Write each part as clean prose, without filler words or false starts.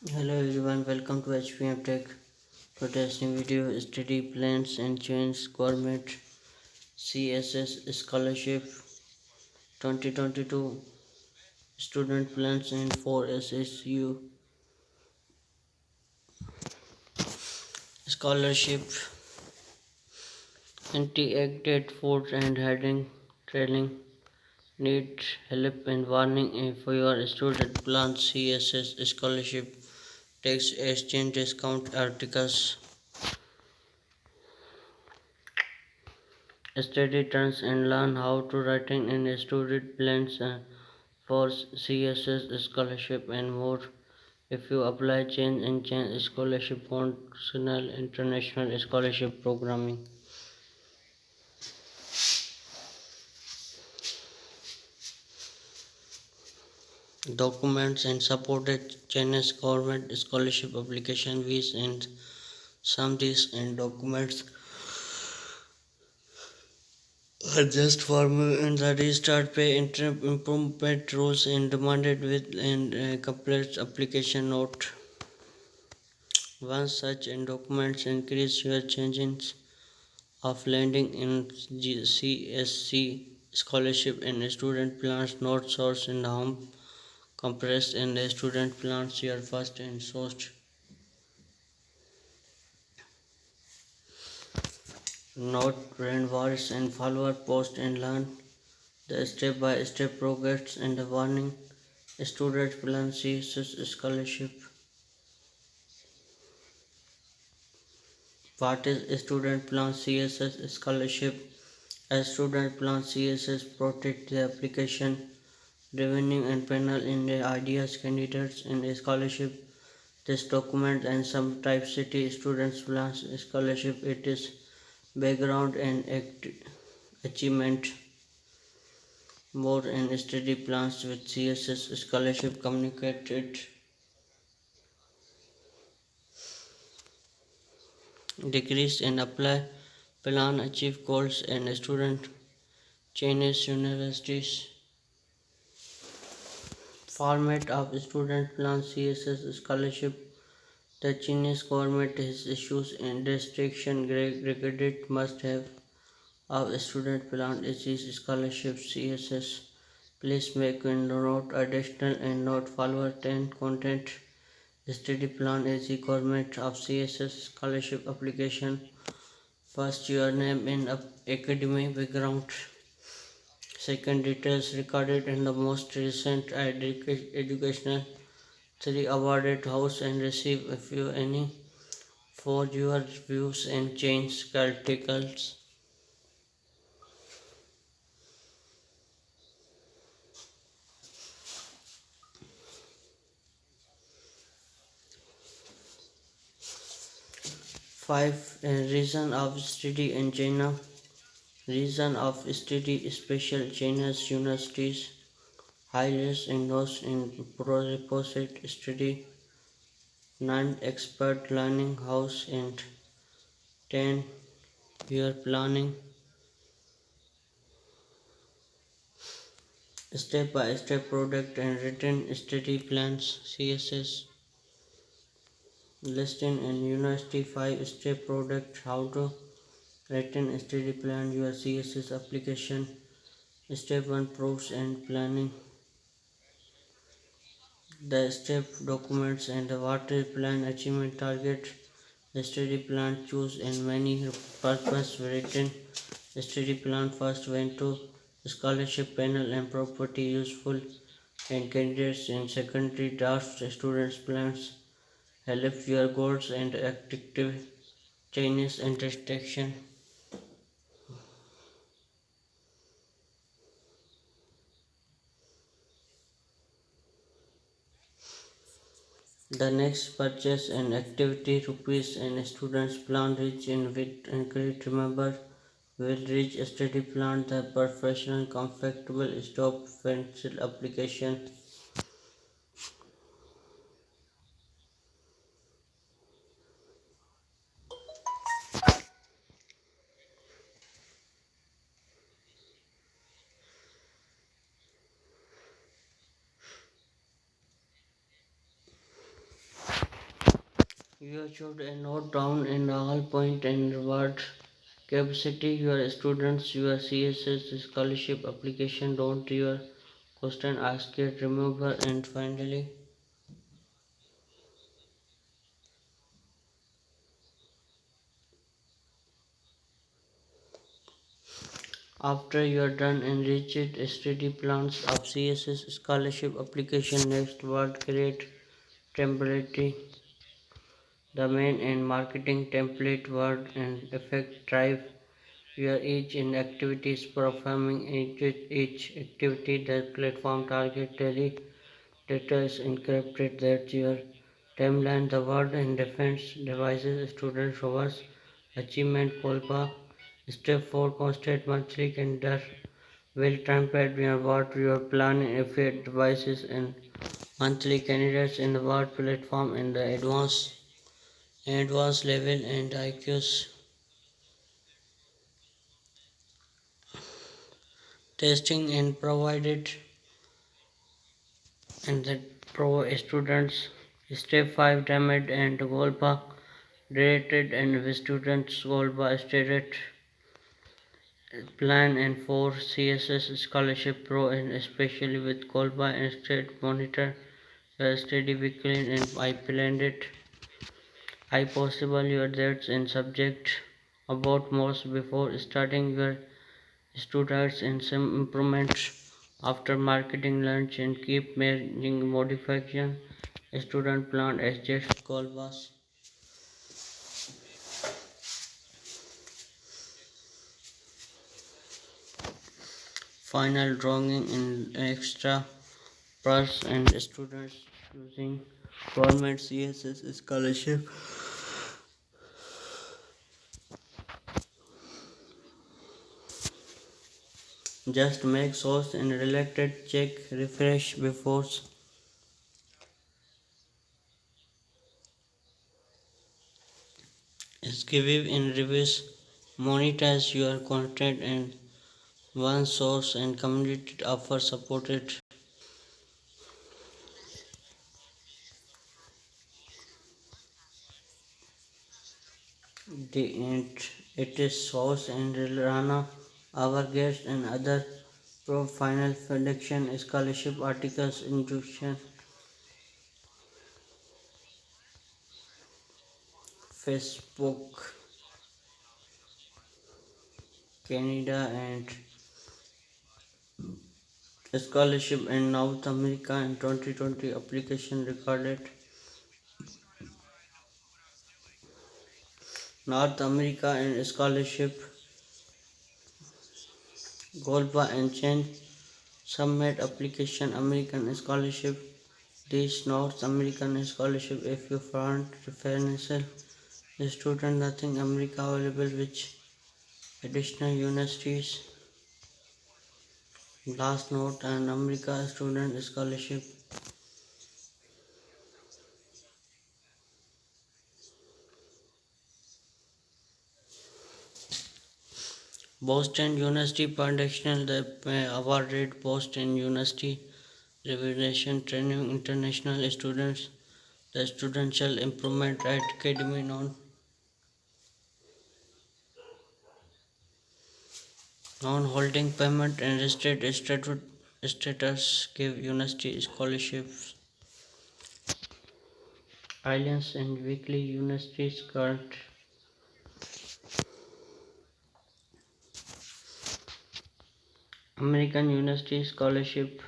Hello everyone, welcome to HPM Tech. Today's new video is Study Plans and Change Government CSS Scholarship 2022 Student Plans and for SSU Scholarship Anti-Act Food and Heading Trailing Need help and warning for your student plans CSS scholarship tax exchange discount articles study turns and learn how to writing in student plans for CSS scholarship and more. If you apply change scholarship functional international scholarship programming documents and supported Chinese government scholarship application fees and some these and documents just for and the restart pay improvement rules and demanded with and complete application note. Once such and documents increase your chances of landing in CSC scholarship and student plans not source in the home compressed and the student plans your first and sourced. Note rainforest and follower post and learn the step by step progress and the warning student plan CSS scholarship. What is student plan CSS scholarship? A student plan CSS protect the application revenue and panel in the ideas candidates in a scholarship. This document and some type city students plans scholarship. It is background and achievement more and study plans with CSS scholarship communicated decrease and apply plan achieve goals and student Chinese universities format of student plan CSS scholarship. The Chinese government has issues and restriction graded must have of student plan is scholarship CSS. Please make a note additional and not follower 10 content. Study plan is the government of CSS scholarship application. First your name in academic background. Second details recorded in the most recent educational 3 awarded house and receive if you any for your views and change articles. 5. Reason of study in China. Reason of study special China's universities. Highest endorsed in proposed study. Non-expert learning house and 10 year planning. Step by step product and written study plans CSS listing and university 5 step product how to written study plan your CSS application. Step 1 proofs and planning the step documents and the water plan achievement target. The study plan choose and many purpose written study plan first went to scholarship panel and property useful and candidates in secondary draft students plans help your goals and active Chinese intersection. The next purchase and activity rupees and students plan rich in with and credit remember will reach study plan the professional comfortable stop pencil application. You should note down in all point and reward capacity your students your CSS scholarship application don't your question ask it remember and finally after you are done enrich it study plans of CSS scholarship application next word create temporary the main and marketing template word and effect drive your each in activities performing each activity that platform target daily data is encrypted that your timeline the word and defense devices student showers achievement kolpa step 4 constant monthly calendar will template your what your plan if it devices and monthly candidates in the word platform in the advanced level and IQs testing and provided and the pro students step 5 damage and golpa rated and the students golpa stated plan and 4 CSS scholarship pro and especially with golpa and state monitor study weekly and I planned it I possible your dates and subject about most before starting your students and some improvements after marketing lunch and keep making modification student plan adjust call was final drawing in extra plus and students using government CSS scholarship just make source and related check refresh before give in reviews monetize your content and one source and community offer supported the end. It is Sauce and Rana, our guest and other pro final selection scholarship articles introduction Facebook, Canada and scholarship in North America in 2020 application recorded North America and scholarship Golba and Chen Summit application American scholarship this North American scholarship if you found referential student nothing America available which additional universities last note and America student scholarship Boston University Foundation the awarded Boston University Revelation Training International Students the Studential Improvement Academy non-holding payment and restricted status give university scholarships islands and weekly universities current American University Scholarship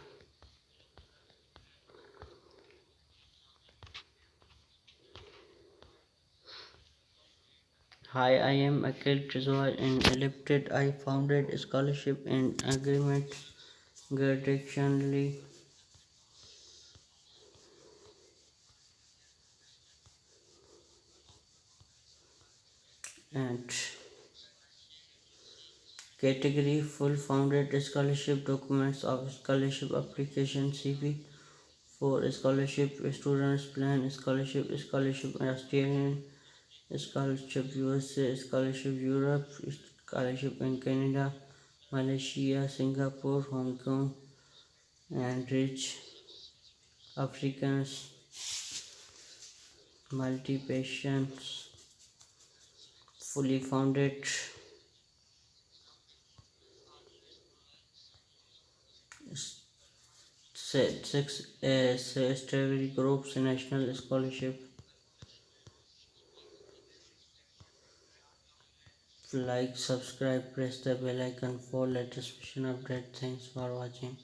Hi, I am Akhil Trizwal and elected. I founded scholarship and agreement gradually and category full founded scholarship documents of scholarship application CV for scholarship students plan scholarship Australian scholarship USA scholarship Europe scholarship in Canada Malaysia Singapore Hong Kong and rich Africans multi patients, fully founded, six study groups, national scholarship. Like, subscribe, press the bell icon for latest mission update. Thanks for watching.